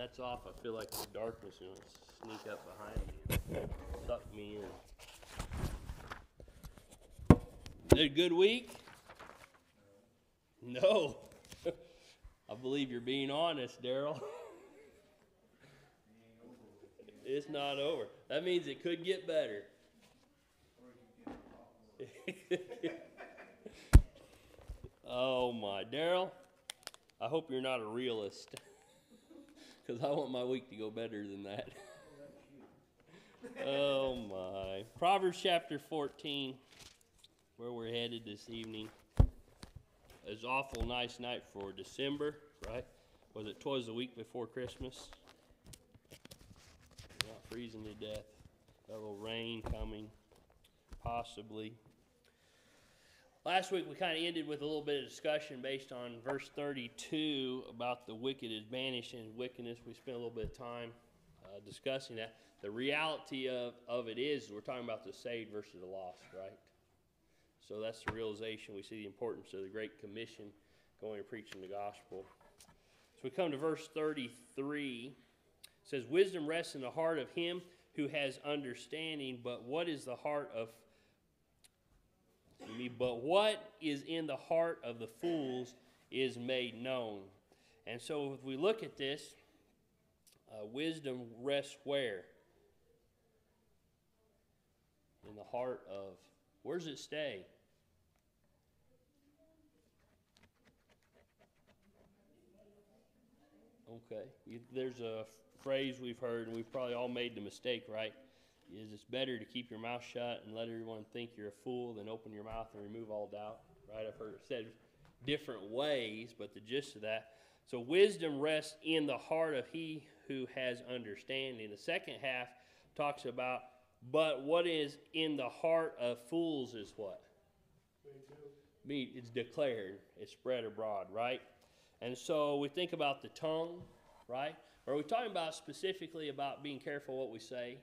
that's off, I feel like the darkness is going to sneak up behind me and suck me in. Is it a good week? No. I believe you're being honest, Daryl. It's not over. That means it could get better. Oh my, Daryl, I hope you're not a realist, because I want my week to go better than that. Oh my. Proverbs chapter 14, where we're headed this evening. It's an awful nice night for December, right? Was the week before Christmas? Not freezing to death. Got a little rain coming, possibly. Last week we kind of ended with a little bit of discussion based on verse 32 about the wicked is banished and wickedness. We spent a little bit of time discussing that. The reality of it is we're talking about the saved versus the lost, right? So that's the realization. We see the importance of the Great Commission going and preaching the gospel. So we come to verse 33. It says, wisdom rests in the heart of him who has understanding, but what is the heart of But what is in the heart of the fools is made known. And so if we look at this, wisdom rests where? In the heart of. Where does it stay? Okay. There's a phrase we've heard, and we've probably all made the mistake, right? Is it's better to keep your mouth shut and let everyone think you're a fool than open your mouth and remove all doubt, right? I've heard it said different ways, but the gist of that. So wisdom rests in the heart of he who has understanding. The second half talks about, but what is in the heart of fools is what? It's declared, it's spread abroad, right? And so we think about the tongue, right? Or are we talking about specifically about being careful what we say?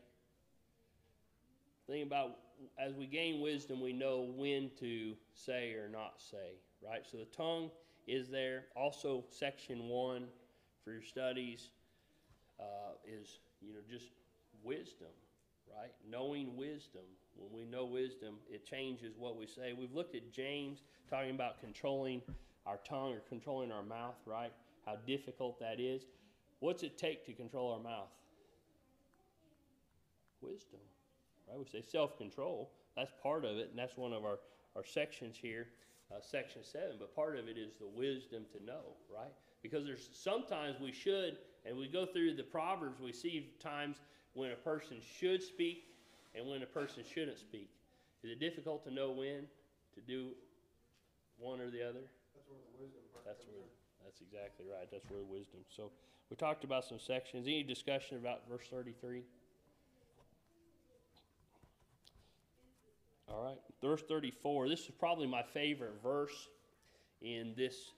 Think about, as we gain wisdom, we know when to say or not say, right? So the tongue is there. Also, section 1 for your studies is, just wisdom, right? Knowing wisdom. When we know wisdom, it changes what we say. We've looked at James talking about controlling our tongue or controlling our mouth, right? How difficult that is. What's it take to control our mouth? Wisdom. Right? We say self-control. That's part of it, and that's one of our sections here, section 7. But part of it is the wisdom to know, right? Because there's sometimes we should, and we go through the Proverbs, we see times when a person should speak and when a person shouldn't speak. Is it difficult to know when to do one or the other? That's where the wisdom part comes in. That's exactly right. That's where wisdom. So we talked about some sections. Any discussion about verse 33? All right, verse 34. This is probably my favorite verse in this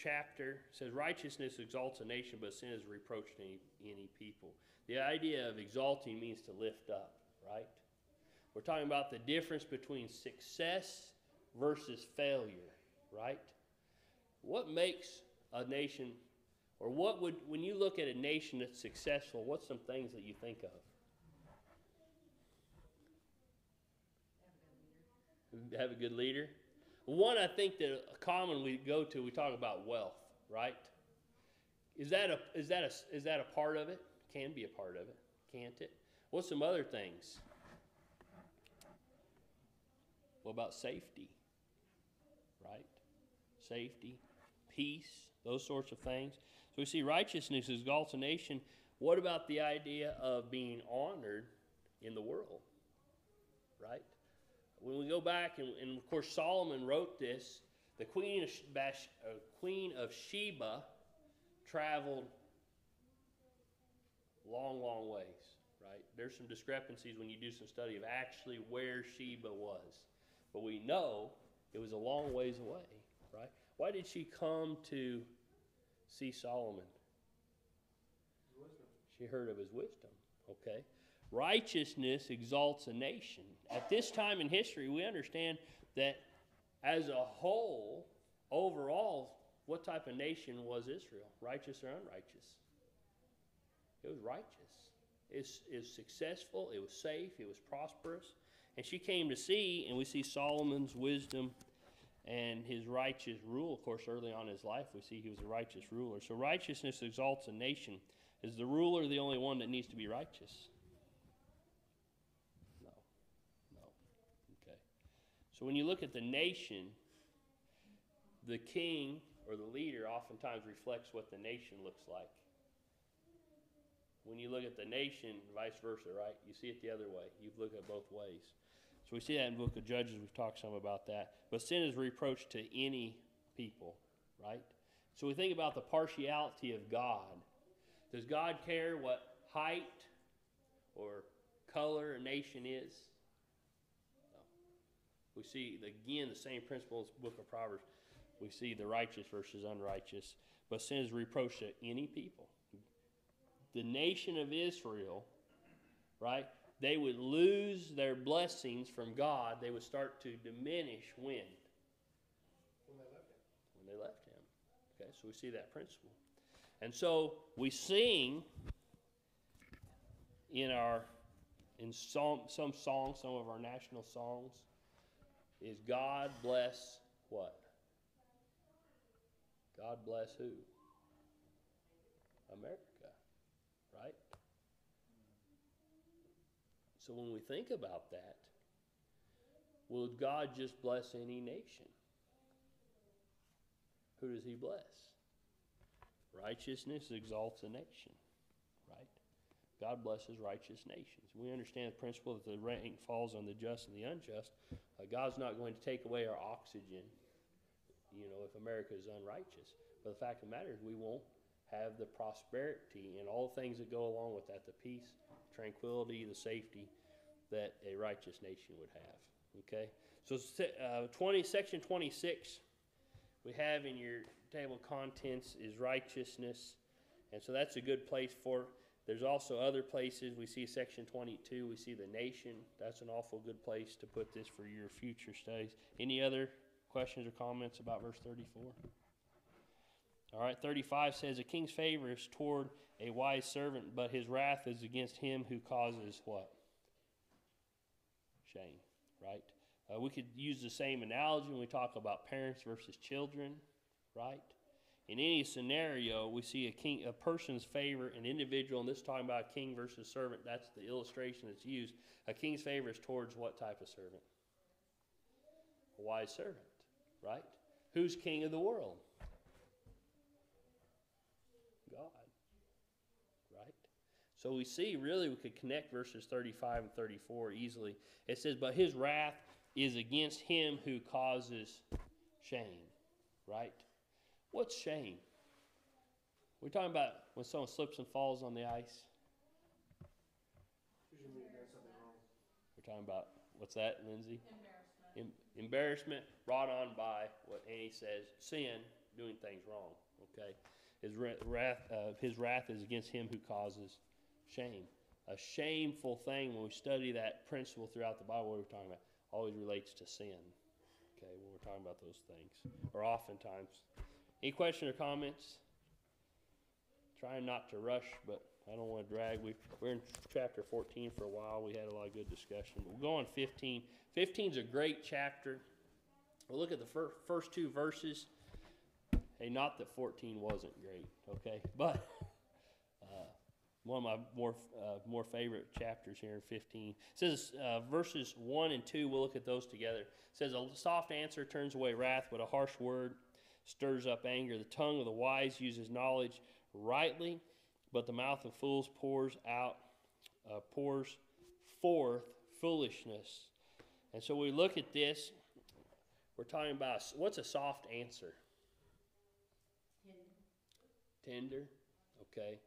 chapter. It says, righteousness exalts a nation, but sin is a reproach to any people. The idea of exalting means to lift up, right? We're talking about the difference between success versus failure, right? What makes a nation, or when you look at a nation that's successful, what's some things that you think of? Have a good leader. One, I think that common we go to, we talk about wealth, right? Is that a part of it? Can be a part of it, can't it? What's some other things? What about safety? Right? Safety, peace, those sorts of things. So we see righteousness exalts a nation. What about the idea of being honored in the world? Right? When we go back, and of course Solomon wrote this, the Queen of Sheba traveled long, long ways, right? There's some discrepancies when you do some study of actually where Sheba was. But we know it was a long ways away, right? Why did she come to see Solomon? Wisdom. She heard of his wisdom, okay? Righteousness exalts a nation. At this time in history, we understand that as a whole, overall, what type of nation was Israel? Righteous or unrighteous? It was righteous. It was successful. It was safe. It was prosperous. And she came to see, and we see Solomon's wisdom and his righteous rule. Of course, early on in his life, we see he was a righteous ruler. So righteousness exalts a nation. Is the ruler the only one that needs to be righteous? No. Okay. So when you look at the nation, the king or the leader oftentimes reflects what the nation looks like. When you look at the nation, vice versa, right? You see it the other way. You look at both ways. So we see that in the book of Judges. We've talked some about that. But sin is reproach to any people, right? So we think about the partiality of God. Does God care what height or color a nation is? No. We see, again, the same principle as the book of Proverbs. We see the righteous versus unrighteous. But sin is reproach to any people. The nation of Israel, right, they would lose their blessings from God. They would start to diminish when? When they left him. When they left him. Okay, so we see that principle. And so we sing in some songs, some of our national songs, is God bless what? God bless who? America, right? So when we think about that, will God just bless any nation? Who does he bless? Righteousness exalts a nation, right? God blesses righteous nations. We understand the principle that the rain falls on the just and the unjust. God's not going to take away our oxygen, if America is unrighteous. But the fact of the matter is we won't have the prosperity and all the things that go along with that, the peace, tranquility, the safety that a righteous nation would have. Okay? So section 26 we have in your table of contents is righteousness. And so that's a good place for. There's also other places. We see section 22. We see the nation. That's an awful good place to put this for your future studies. Any other questions or comments about verse 34? All right, 35 says, a king's favor is toward a wise servant, but his wrath is against him who causes what? Shame, right? We could use the same analogy when we talk about parents versus children, right? In any scenario, we see a person's favor, an individual, and this is talking about a king versus servant. That's the illustration that's used. A king's favor is towards what type of servant? A wise servant, right? Who's king of the world? God, right? So we see, really, we could connect verses 35 and 34 easily. It says, but his wrath is against him who causes shame, right? What's shame? We're talking about when someone slips and falls on the ice. Usually when you've done something wrong. We're talking about, what's that, Lindsay? Embarrassment. Embarrassment brought on by what Annie says, sin, doing things wrong, okay? His wrath is against him who causes shame. A shameful thing, when we study that principle throughout the Bible, what we're talking about, always relates to sin, okay, when we're talking about those things, or oftentimes. Any questions or comments? Trying not to rush, but I don't want to drag. We're in chapter 14 for a while. We had a lot of good discussion. We'll go on 15. 15 is a great chapter. We'll look at the first two verses. Hey, not that 14 wasn't great, okay? But one of my more favorite chapters here in 15. It says verses 1 and 2, we'll look at those together. It says, a soft answer turns away wrath, but a harsh word stirs up anger. The tongue of the wise uses knowledge rightly, but the mouth of fools pours forth foolishness. And so we look at this, we're talking about, what's a soft answer? Tender, okay.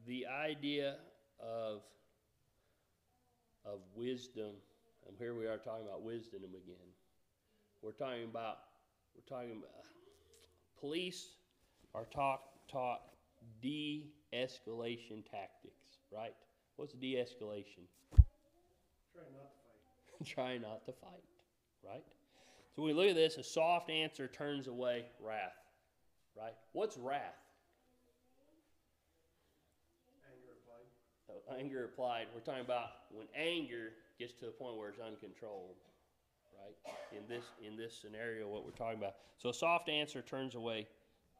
The idea of wisdom, and here we are talking about wisdom again. We're talking about police are taught de-escalation tactics, right? What's de-escalation? Try not to fight. Try not to fight, right? So when we look at this, a soft answer turns away wrath. right? What's wrath? Anger applied. Anger applied. We're talking about when anger gets to the point where it's uncontrolled, right? In this scenario, what we're talking about. So a soft answer turns away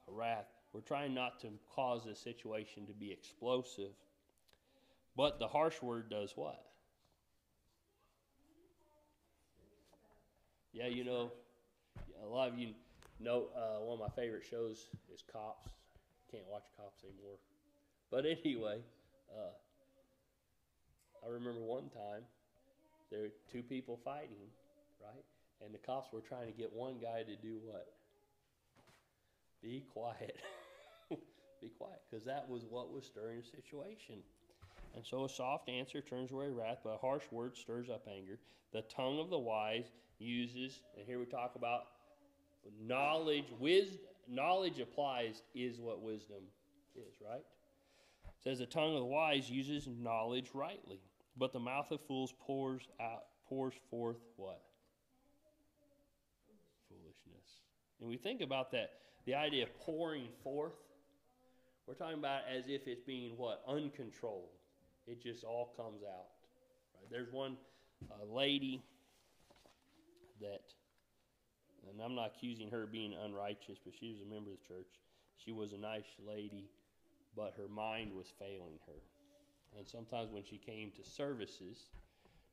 wrath. We're trying not to cause the situation to be explosive. But the harsh word does what? Yeah, you know, a lot of you know one of my favorite shows is Cops. Can't watch Cops anymore. But anyway, I remember one time there were two people fighting, right? And the cops were trying to get one guy to do what? Be quiet. Be quiet, because that was what was stirring the situation. And so a soft answer turns away wrath, but a harsh word stirs up anger. The tongue of the wise uses, and here we talk about knowledge. Knowledge applies is what wisdom is, right? It says the tongue of the wise uses knowledge rightly, but the mouth of fools pours forth what? Foolishness. And we think about that, the idea of pouring forth. We're talking about as if it's being what? Uncontrolled. It just all comes out. Right? There's one lady that, and I'm not accusing her of being unrighteous, but she was a member of the church. She was a nice lady, but her mind was failing her. And sometimes when she came to services,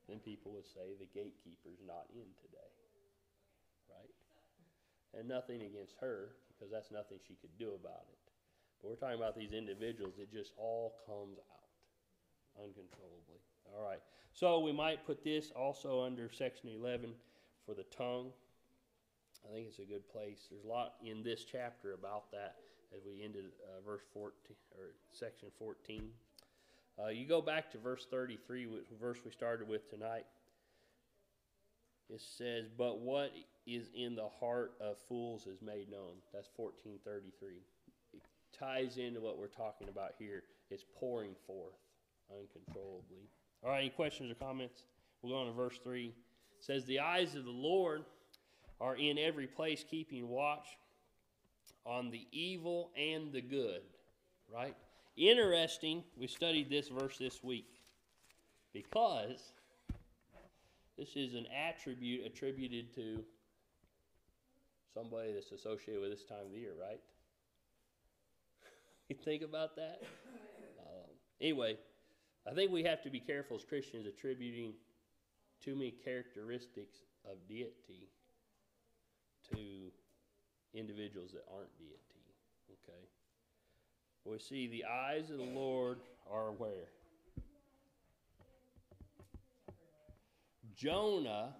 then people would say the gatekeeper's not in today. Right? And nothing against her, because that's nothing she could do about it. But we're talking about these individuals, it just all comes out uncontrollably. All right. So we might put this also under section 11 for the tongue. I think it's a good place. There's a lot in this chapter about that as we ended verse 14 or section 14. You go back to verse 33, which verse we started with tonight. It says, "But what is in the heart of fools is made known." That's 14:33. It ties into what we're talking about here. It's pouring forth uncontrollably. All right, any questions or comments? We'll go on to verse 3. It says, "The eyes of the Lord are in every place, keeping watch on the evil and the good." Right? Interesting, we studied this verse this week because this is an attribute attributed to somebody that's associated with this time of the year, right? You think about that? Anyway, I think we have to be careful as Christians attributing too many characteristics of deity to individuals that aren't deity. Okay? We see the eyes of the Lord are where? Jonah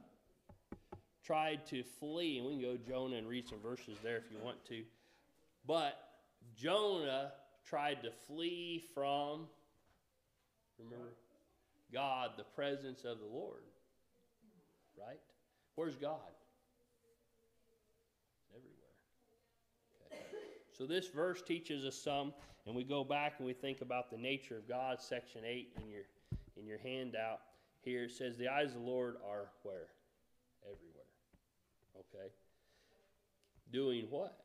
tried to flee, and we can go to Jonah and read some verses there if you want to. But Jonah tried to flee from, remember, God, the presence of the Lord. Right? Where's God? Everywhere. Okay. So this verse teaches us some, and we go back and we think about the nature of God, section 8 in your handout. Here it says, "The eyes of the Lord are where? Everywhere." Okay? Doing what?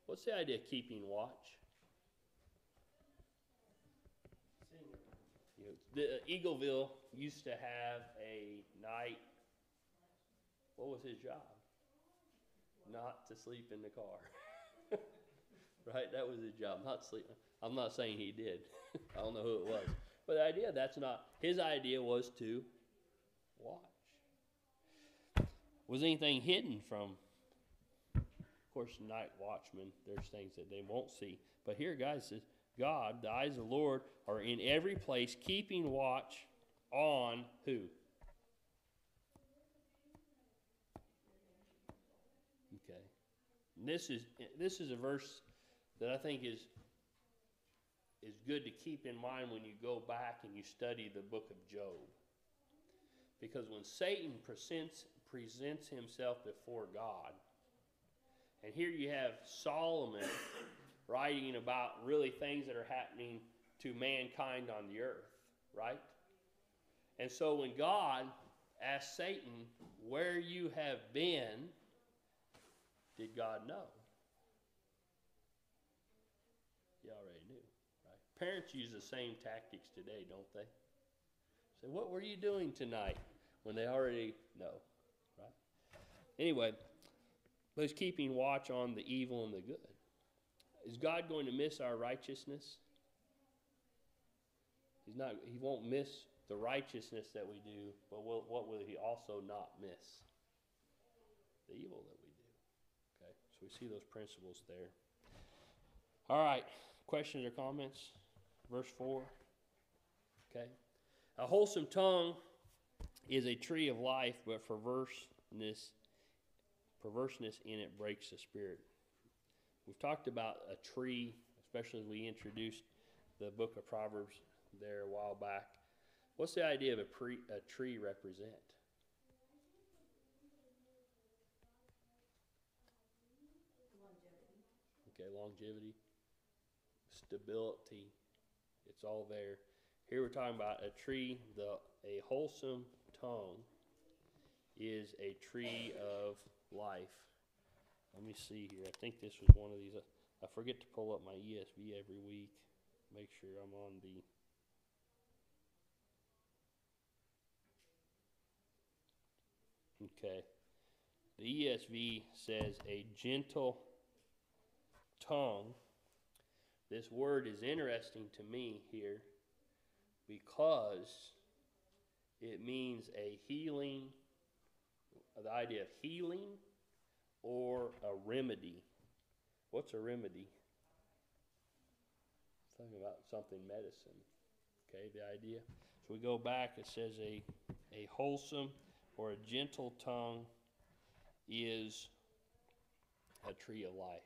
What's the idea of keeping watch? The Eagleville used to have a night. What was his job? Not to sleep in the car. Right? That was his job, not sleep. I'm not saying he did. I don't know who it was. But the idea, that's not, his idea was to watch. Was anything hidden from, of course, night watchmen, there's things that they won't see. But here, guys, says, God, the eyes of the Lord are in every place, keeping watch on who? Okay. And this is a verse that I think is good to keep in mind when you go back and you study the book of Job. Because when Satan presents himself before God, and here you have Solomon writing about really things that are happening to mankind on the earth, right? And so when God asked Satan, "Where you have been," did God know? You already knew, right? Parents use the same tactics today, don't they? Say, what were you doing tonight? When they already know, right? Anyway, but he's keeping watch on the evil and the good. Is God going to miss our righteousness? He's not. He won't miss the righteousness that we do, but what will he also not miss? The evil that we do. Okay, so we see those principles there. All right, questions or comments? Verse 4. Okay. A wholesome tongue is a tree of life, but perverseness in it breaks the spirit. We've talked about a tree, especially as we introduced the book of Proverbs there a while back. What's the idea of a tree represent? Longevity. Okay, longevity, stability, it's all there. Here we're talking about a tree, a wholesome tongue is a tree of life. Let me see here. I think this was one of these. I forget to pull up my ESV every week. Make sure I'm on the... Okay. The ESV says a gentle tongue. This word is interesting to me here because it means a healing, the idea of healing or a remedy. What's a remedy? Talking about something medicine. Okay, the idea. So we go back, it says a wholesome or a gentle tongue is a tree of life.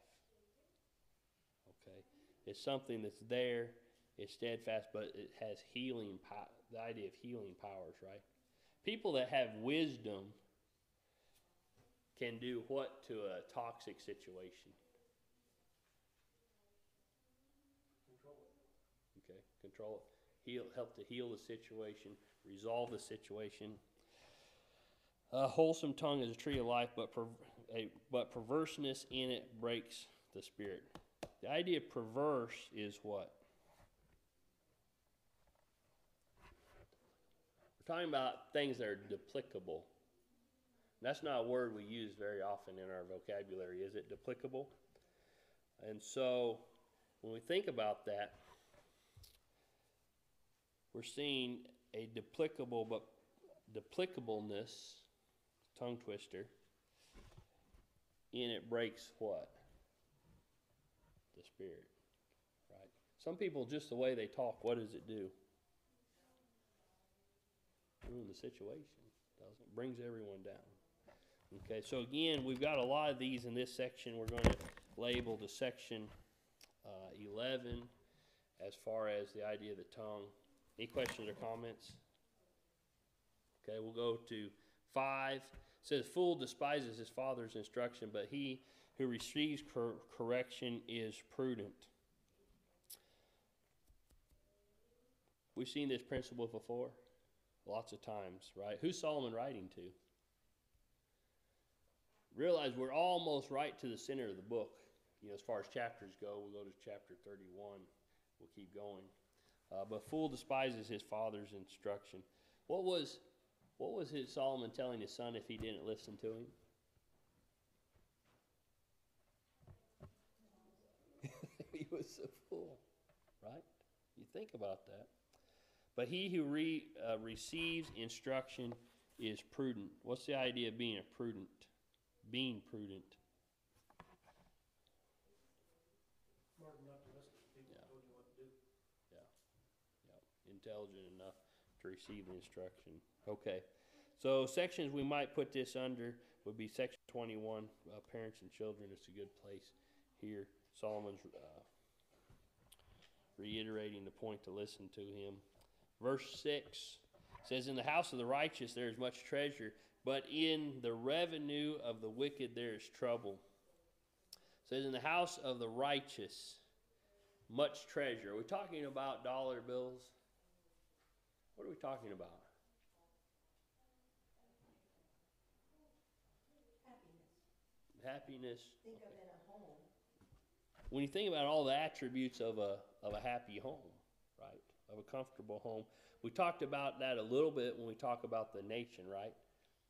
Okay, it's something that's there, it's steadfast, but it has healing power. The idea of healing powers, right? People that have wisdom can do what to a toxic situation? Control it. Okay, control it. Help to heal the situation, resolve the situation. A wholesome tongue is a tree of life, but perverseness in it breaks the spirit. The idea of perverse is what? We're talking about things that are duplicable. That's not a word we use very often in our vocabulary, is it? Duplicable? And so, when we think about that, we're seeing a duplicableness, tongue twister, in it breaks what? The spirit, right? Some people, just the way they talk, what does it do? Ruin the situation, doesn't it? Brings everyone down. Okay, so again, we've got a lot of these in this section. We're going to label the section 11 as far as the idea of the tongue. Any questions or comments? Okay, we'll go to 5. It says, "Fool despises his father's instruction, but he who receives correction is prudent." We've seen this principle before lots of times, right? Who's Solomon writing to? Realize we're almost right to the center of the book. You know, as far as chapters go, we'll go to chapter 31. We'll keep going. But fool despises his father's instruction. What was Solomon telling his son if he didn't listen to him? He was a fool, right? You think about that. But he who receives instruction is prudent. What's the idea of being prudent? Being prudent. Smart enough to listen to people who told you what to do. Yeah. Intelligent enough to receive the instruction. Okay. So sections we might put this under would be section 21, parents and children. It's a good place here. Solomon's reiterating the point to listen to him. Verse 6 says, "In the house of the righteous there is much treasure, but in the revenue of the wicked there is trouble." It says, in the house of the righteous, much treasure. Are we talking about dollar bills? What are we talking about? Happiness. Happiness. Think of in a home. When you think about all the attributes of a happy home, right? Of a comfortable home. We talked about that a little bit when we talk about the nation, right?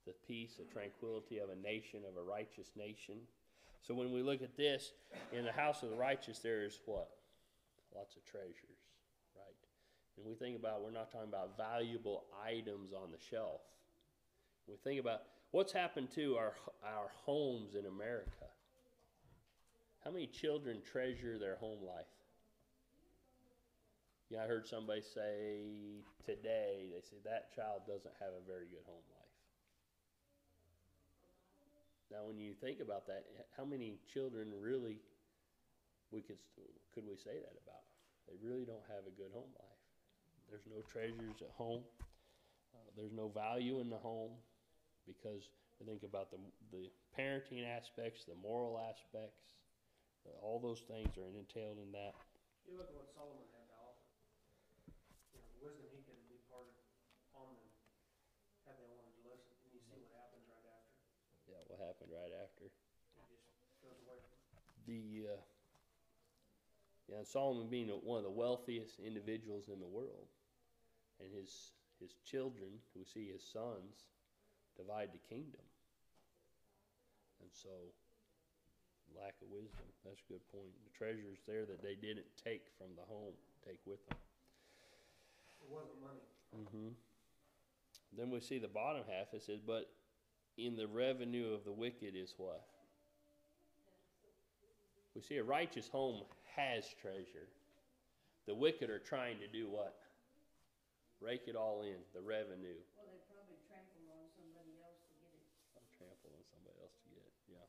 The peace, the tranquility of a nation, of a righteous nation. So when we look at this, in the house of the righteous, there is what? Lots of treasures, right? And we think about, we're not talking about valuable items on the shelf. We think about what's happened to our homes in America. How many children treasure their home life? Yeah, I heard somebody say today, they say that child doesn't have a very good home life. Now, when you think about that, how many children really could we say that about? They really don't have a good home life. There's no treasures at home. There's no value in the home because we think about the parenting aspects, the moral aspects. All those things are entailed in that. You look at what Solomon had to offer. You know, the wisdom he could impart on them had they wanted to listen. And you see what happens right after. Yeah, what happened right after? It just goes away from Solomon being one of the wealthiest individuals in the world, and his children, we see his sons, divide the kingdom. And so, lack of wisdom. That's a good point. The treasures there that they didn't take from the home, take with them. it wasn't money. Mm-hmm. Then we see the bottom half. It says, but in the revenue of the wicked is what? We see a righteous home has treasure. The wicked are trying to do what? Rake it all in, the revenue. Well, they probably trample on somebody else to get it. Trample on somebody else to get it, yeah.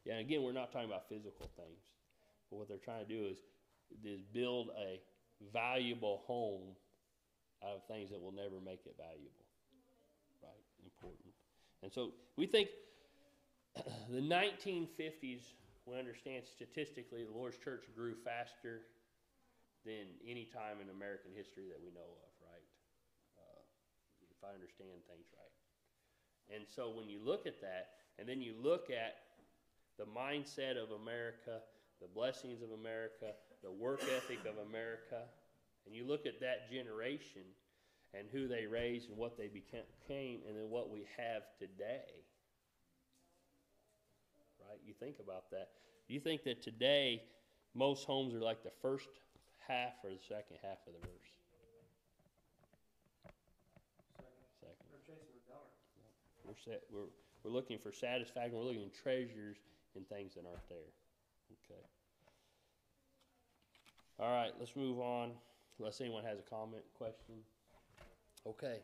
Yeah, and again, we're not talking about physical things. But what they're trying to do is build a valuable home out of things that will never make it valuable. Right? Important. And so we think the 1950s, we understand statistically the Lord's Church grew faster than any time in American history that we know of, right? If I understand things right. And so when you look at that, and then you look at the mindset of America, the blessings of America, the work ethic of America, and you look at that generation and who they raised and what they became and then what we have today, right? You think about that. Do you think that today most homes are like the first half or the second half of the verse? Second. They're chasing the dollar. We're looking for satisfaction. We're looking for treasures in things that aren't there. Okay. All right, let's move on. Unless anyone has a comment, question. Okay.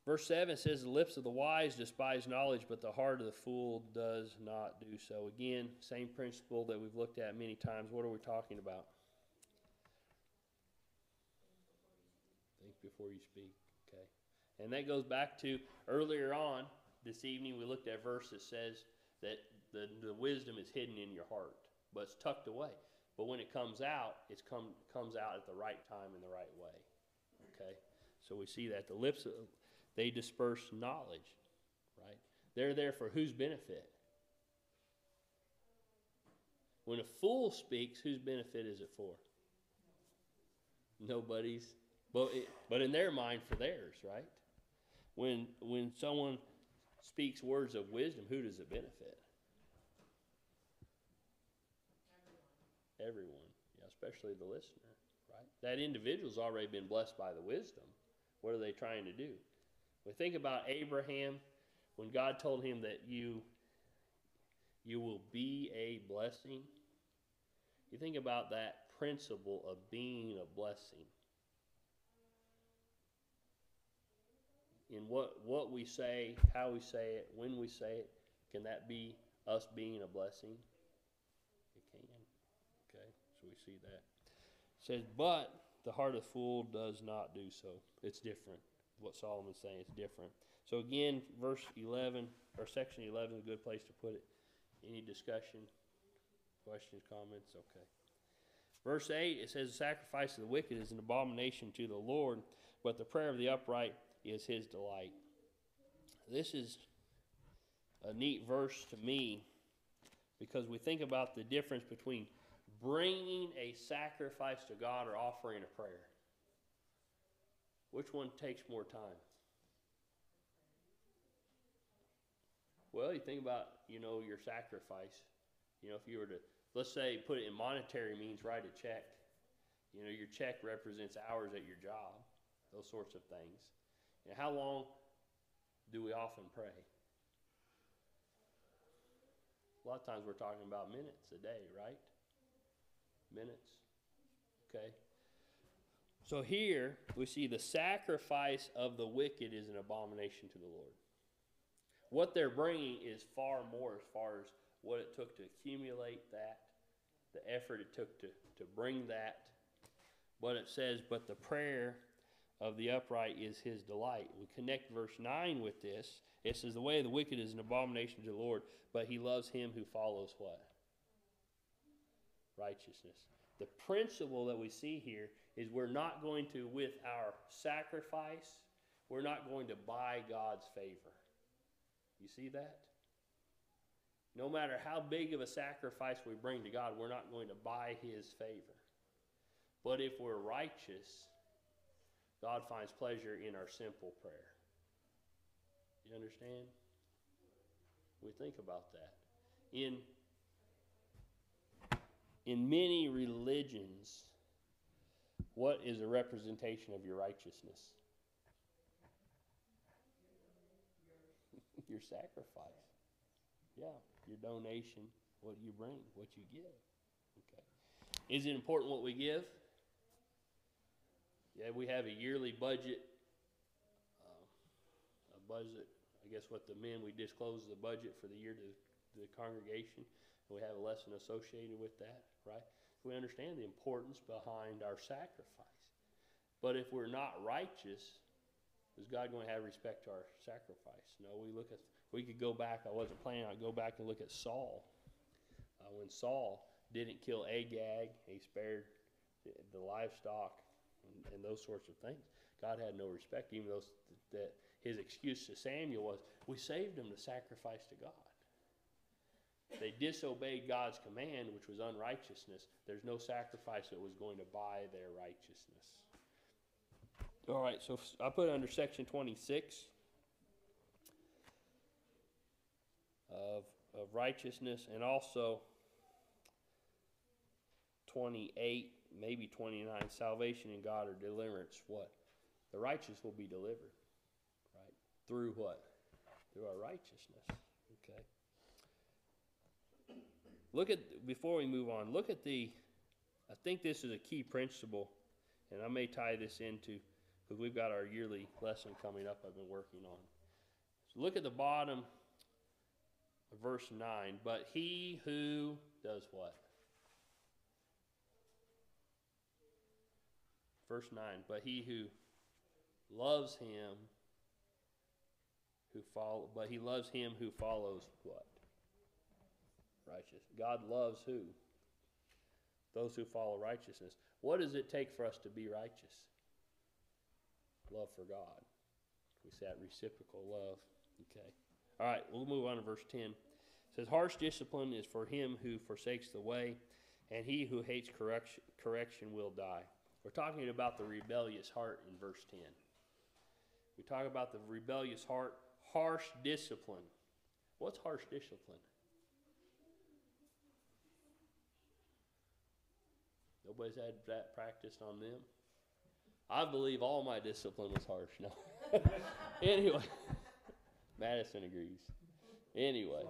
Verse 7 says, the lips of the wise despise knowledge, but the heart of the fool does not do so. Again, same principle that we've looked at many times. What are we talking about? Think before you speak. Okay. And that goes back to earlier on this evening, we looked at a verse that says that the wisdom is hidden in your heart, but it's tucked away. But when it comes out, it comes out at the right time in the right way. Okay? So we see that the lips, they disperse knowledge, right? They're there for whose benefit? When a fool speaks, whose benefit is it for? Nobody's. But in their mind, for theirs, right? When someone speaks words of wisdom, who does it benefit? Everyone, yeah, especially the listener, right? That individual's already been blessed by the wisdom. What are they trying to do? We think about Abraham when God told him that you will be a blessing. You think about that principle of being a blessing. In what we say, how we say it, when we say it, can that be us being a blessing? It can. Okay, so we see that. It says, but the heart of the fool does not do so. It's different. What Solomon's saying is different. So again, verse 11, or section 11 is a good place to put it. Any discussion, questions, comments? Okay. Verse 8, it says, the sacrifice of the wicked is an abomination to the Lord, but the prayer of the upright is his delight. This is a neat verse to me, because we think about the difference between bringing a sacrifice to God or offering a prayer. Which one takes more time? Well, you think about, your sacrifice. If you were to, let's say, put it in monetary means, write a check. Your check represents hours at your job, those sorts of things. How long do we often pray? A lot of times we're talking about minutes a day, right? Minutes. Okay. So here we see the sacrifice of the wicked is an abomination to the Lord. What they're bringing is far more as far as what it took to accumulate that, the effort it took to bring that. But it says, but the prayer of the upright is his delight. We connect verse 9 with this. It says, the way of the wicked is an abomination to the Lord, but he loves him who follows what? Righteousness. The principle that we see here is we're not going to, with our sacrifice, we're not going to buy God's favor. You see that? No matter how big of a sacrifice we bring to God, we're not going to buy his favor. But if we're righteous, God finds pleasure in our simple prayer. You understand? We think about that. In many religions, what is a representation of your righteousness? Your sacrifice. Yeah, your donation, what you bring, what you give. Okay. Is it important what we give? Yeah, we have a yearly budget. I guess what the men, we disclose the budget for the year to the congregation. We have a lesson associated with that, right? We understand the importance behind our sacrifice. But if we're not righteous, is God going to have respect to our sacrifice? No, we could go back, I wasn't planning on go back and look at Saul. When Saul didn't kill Agag, he spared the livestock and those sorts of things. God had no respect, even though that his excuse to Samuel was, we saved him to sacrifice to God. They disobeyed God's command, which was unrighteousness. There's no sacrifice that was going to buy their righteousness. All right, so I put under section 26 of righteousness, and also 28, maybe 29, salvation in God or deliverance. What? The righteous will be delivered, right? Through what? Through our righteousness. Okay. Before we move on, look at I think this is a key principle, and I may tie this into, because we've got our yearly lesson coming up I've been working on. So look at the bottom of verse 9. But he who does what? Verse 9. But he who loves him but he loves him who follows what? Righteous. God loves who? Those who follow righteousness. What does it take for us to be righteous? Love for God. We say that reciprocal love. Okay. All right, we'll move on to verse 10. It says, harsh discipline is for him who forsakes the way, and he who hates correction will die. We're talking about the rebellious heart in verse 10. We talk about the rebellious heart, harsh discipline. What's harsh discipline? Nobody's had that practiced on them? I believe all my discipline was harsh. No. Anyway, Madison agrees. Anyway,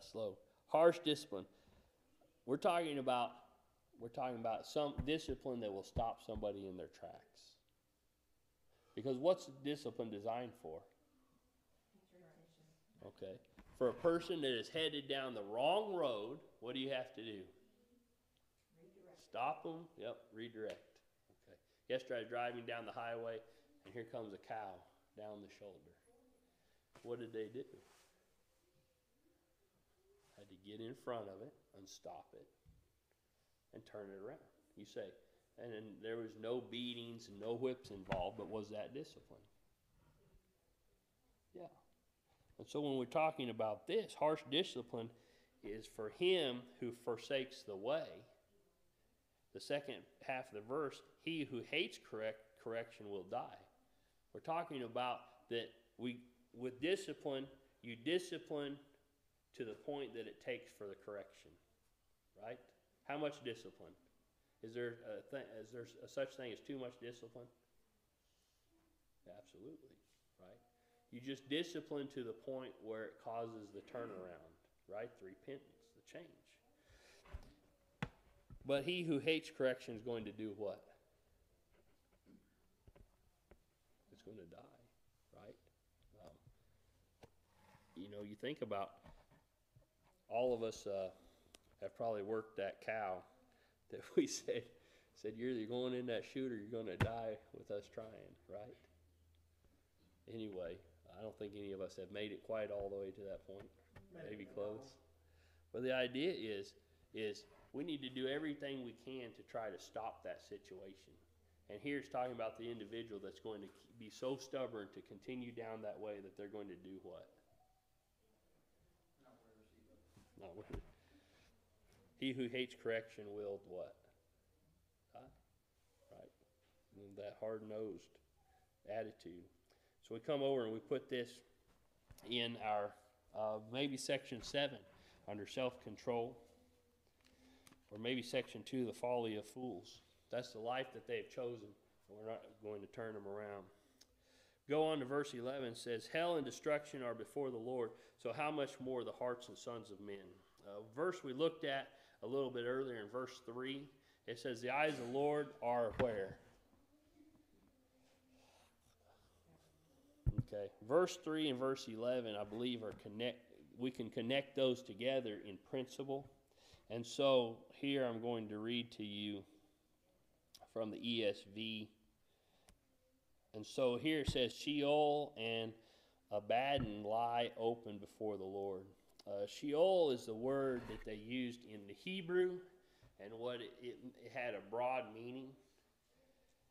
slow. Harsh discipline. We're talking about some discipline that will stop somebody in their tracks. Because what's discipline designed for? Okay. For a person that is headed down the wrong road, what do you have to do? Redirect. Stop them. Yep, redirect. Okay. Yesterday I was driving down the highway, and here comes a cow down the shoulder. What did they do? Had to get in front of it and stop it and turn it around. You say, and then there was no beatings and no whips involved, but was that discipline? Yeah. And so when we're talking about this, harsh discipline is for him who forsakes the way. The second half of the verse, he who hates correction will die. We're talking about that with discipline, you discipline to the point that it takes for the correction, right? How much discipline? Is there a such thing as too much discipline? Absolutely, right? You just discipline to the point where it causes the turnaround, right? The repentance, the change. But he who hates correction is going to do what? It's going to die, right? You think about all of us have probably worked that cow that we said you're either going in that chute or you're going to die with us trying, right? Anyway, I don't think any of us have made it quite all the way to that point. Maybe close. But the idea is we need to do everything we can to try to stop that situation. And here it's talking about the individual that's going to be so stubborn to continue down that way that they're going to do what? Not worth it. He who hates correction will what? Die. Right? And that hard-nosed attitude. So we come over and we put this in our maybe section 7 under self-control, or maybe section 2, the folly of fools. That's the life that they've chosen, and we're not going to turn them around. Go on to verse 11. It says, hell and destruction are before the Lord, so how much more the hearts and sons of men. Verse we looked at a little bit earlier in verse 3, it says, the eyes of the Lord are where? Okay, verse 3 and verse 11, I believe, we can connect those together in principle. And so here I'm going to read to you from the ESV. And so here it says, Sheol and Abaddon lie open before the Lord. Sheol is the word that they used in the Hebrew, and what it had a broad meaning.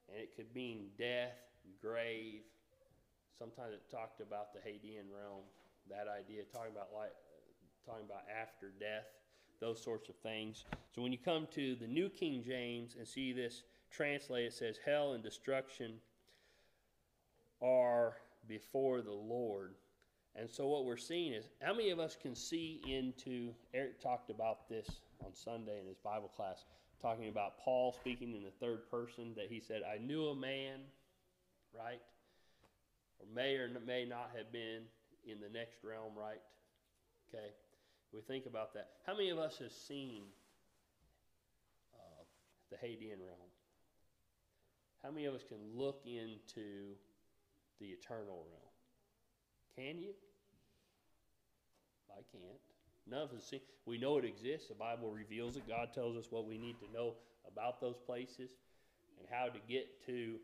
And it could mean death, grave. Sometimes it talked about the Hadean realm, that idea, talking about after death, those sorts of things. So when you come to the New King James and see this translated, it says, hell and destruction are before the Lord. And so what we're seeing is, how many of us can see into, Eric talked about this on Sunday in his Bible class, talking about Paul speaking in the third person, that he said, I knew a man, right? Or may not have been in the next realm, right? Okay, we think about that. How many of us have seen the Hadean realm? How many of us can look into the eternal realm? Can you? I can't. None of us see. We know it exists. The Bible reveals it. God tells us what we need to know about those places and how to get to,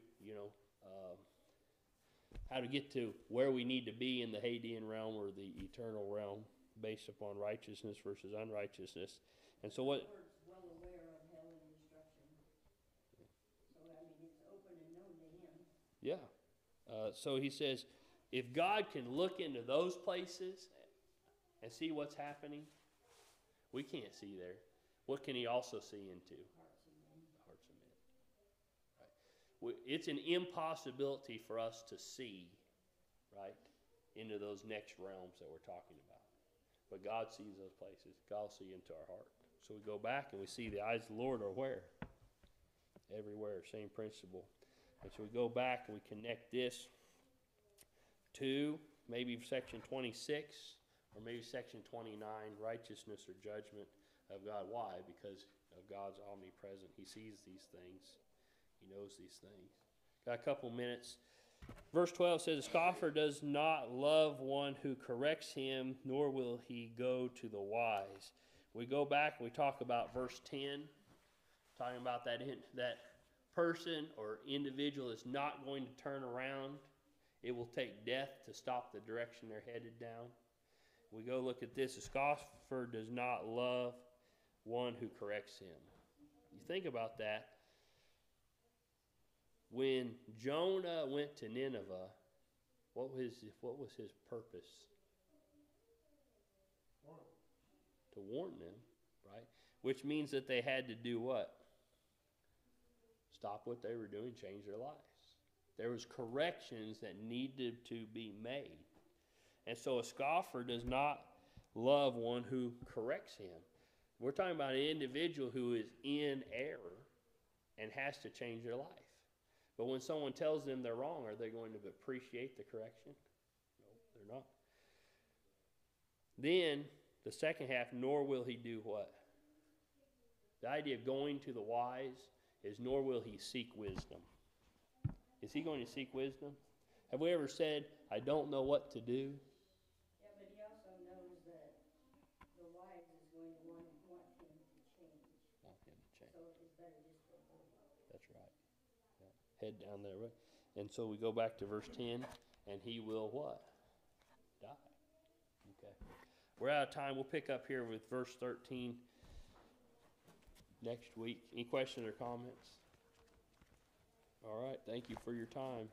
how to get to where we need to be in the Hadean realm or the eternal realm based upon righteousness versus unrighteousness. And so what? The Lord's well aware of hell and destruction. So, it's open and known to him. Yeah. So he says, if God can look into those places and see what's happening, we can't see there. What can he also see into? Hearts of men. The hearts of men. Right. It's an impossibility for us to see, right, into those next realms that we're talking about. But God sees those places. God will see into our heart. So we go back and we see the eyes of the Lord are where? Everywhere. Same principle. And so we go back and we connect this to maybe section 26 or maybe section 29, righteousness or judgment of God. Why? Because of God's omnipresent. He sees these things. He knows these things. Got a couple minutes. Verse 12 says, a scoffer does not love one who corrects him, nor will he go to the wise. We go back and we talk about verse 10, talking about that person or individual is not going to turn around. It will take death to stop the direction they're headed down. We go look at this. A scoffer does not love one who corrects him. You think about that. When Jonah went to Nineveh, what was his purpose? to warn them, right? Which means that they had to do what? Stop what they were doing, change their lives. There was corrections that needed to be made. And so a scoffer does not love one who corrects him. We're talking about an individual who is in error and has to change their life. But when someone tells them they're wrong, are they going to appreciate the correction? No, they're not. Then, the second half, nor will he do what? The idea of going to the wise is nor will he seek wisdom. Is he going to seek wisdom? Have we ever said, I don't know what to do? Yeah, but he also knows that the wise is going to want him to change. Want him to change. So it's better just to avoid it. That's right. Yeah. Head down there. And so we go back to verse 10, and he will what? Die. Okay. We're out of time. We'll pick up here with verse 13 next week. Any questions or comments? All right. Thank you for your time.